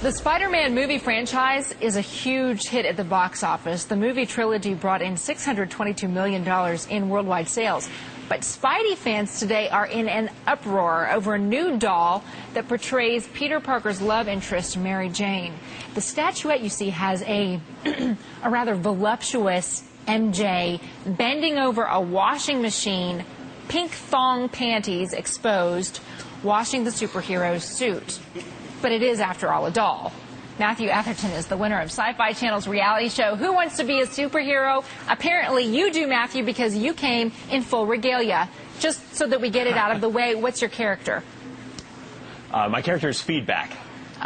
The Spider-Man movie franchise is a huge hit at the box office. The movie trilogy brought in $622 million in worldwide sales. But Spidey fans today are in an uproar over a new doll that portrays Peter Parker's love interest, Mary Jane. The statuette you see has a rather voluptuous MJ bending over a washing machine, pink thong panties exposed, washing the superhero's suit. But it is, after all, a doll. Matthew Atherton is the winner of Sci-Fi Channel's reality show, Who Wants to Be a Superhero? Apparently you do, Matthew, because you came in full regalia. Just so that we get it out of the way, what's your character? My character is Feedback.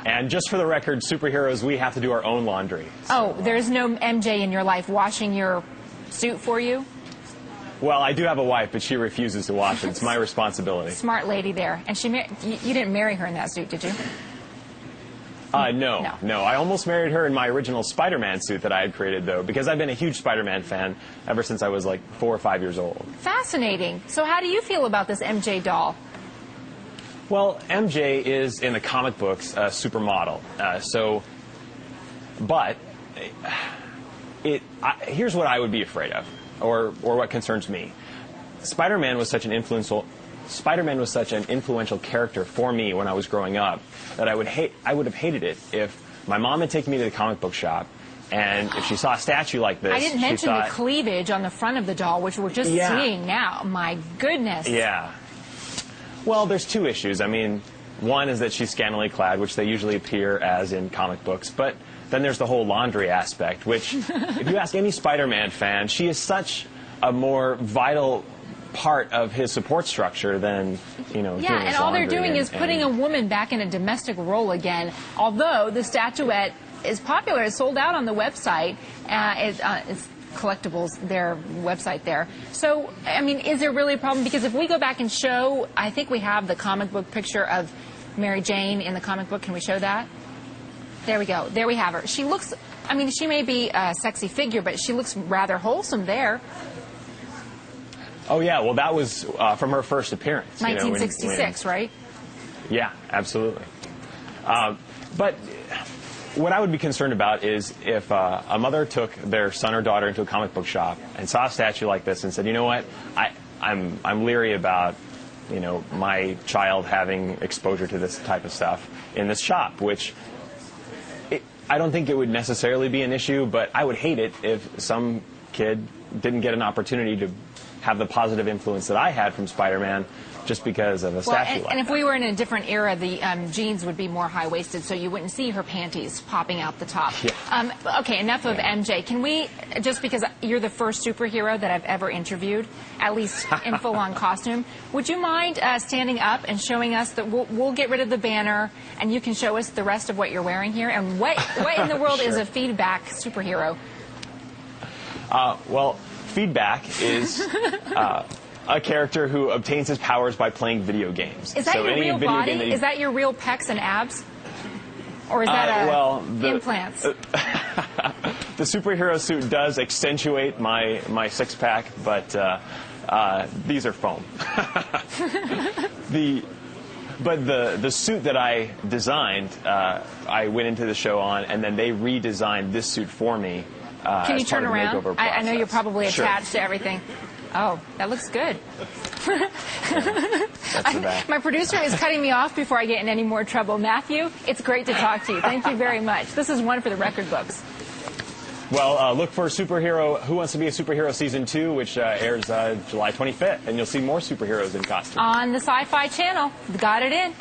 And just for the record, superheroes, we have to do our own laundry. So, there's no MJ in your life washing your suit for you? Well, I do have a wife, but she refuses to wash it. It's my responsibility. Smart lady there. And you didn't marry her in that suit, did you? No. I almost married her in my original Spider-Man suit that I had created, though, because I've been a huge Spider-Man fan ever since I was like 4 or 5 years old. Fascinating. So how do you feel about this MJ doll? Well, MJ is, in the comic books, a supermodel. Here's what I would be afraid of, or what concerns me. Spider-Man was such an influential character for me when I was growing up that I would have hated it if my mom had taken me to the comic book shop and if she saw a statue like this. I didn't mention the cleavage on the front of the doll, which we're just seeing now. My goodness. Yeah. Well, there's two issues. I mean, one is that she's scantily clad, which they usually appear as in comic books, but then there's the whole laundry aspect, which, if you ask any Spider-Man fan, she is such a more vital part of his support structure than, doing his Yeah, and all they're laundry doing is putting a woman back in a domestic role again, although the statuette is popular. It's sold out on the website. It's collectibles, their website there. So, I mean, is there really a problem? Because if we go back and show, I think we have the comic book picture of Mary Jane in the comic book. Can we show that? There we go. There we have her. She looks, I mean, she may be a sexy figure, but she looks rather wholesome there. Oh, yeah. Well, that was from her first appearance. 1966, right? Yeah, absolutely. But what I would be concerned about is if a mother took their son or daughter into a comic book shop and saw a statue like this and said, you know what, I'm leery about, my child having exposure to this type of stuff in this shop, which I don't think it would necessarily be an issue, but I would hate it if some kid didn't get an opportunity to have the positive influence that I had from Spider-Man just because of a statue like that. And if we were in a different era, the jeans would be more high-waisted, so you wouldn't see her panties popping out the top. Yeah. Okay, enough of MJ. Can we, just because you're the first superhero that I've ever interviewed, at least in full-on costume, would you mind standing up and showing us that we'll get rid of the banner, and you can show us the rest of what you're wearing here? And what in the world Sure. is a Feedback superhero? Well, Feedback is a character who obtains his powers by playing video games. Is that your real body? Is that your real pecs and abs? Or is that implants? The superhero suit does accentuate my six-pack, but these are foam. The suit that I designed, I went into the show on, and then they redesigned this suit for me. Can you turn around? I know you're probably attached Sure. to everything. Oh, that looks good. That's the back. My producer is cutting me off before I get in any more trouble. Matthew, it's great to talk to you. Thank you very much. This is one for the record books. Well, look for Who Wants to Be a Superhero Season 2, which airs July 25th, and you'll see more superheroes in costume. On the Sci-Fi Channel. Got it in.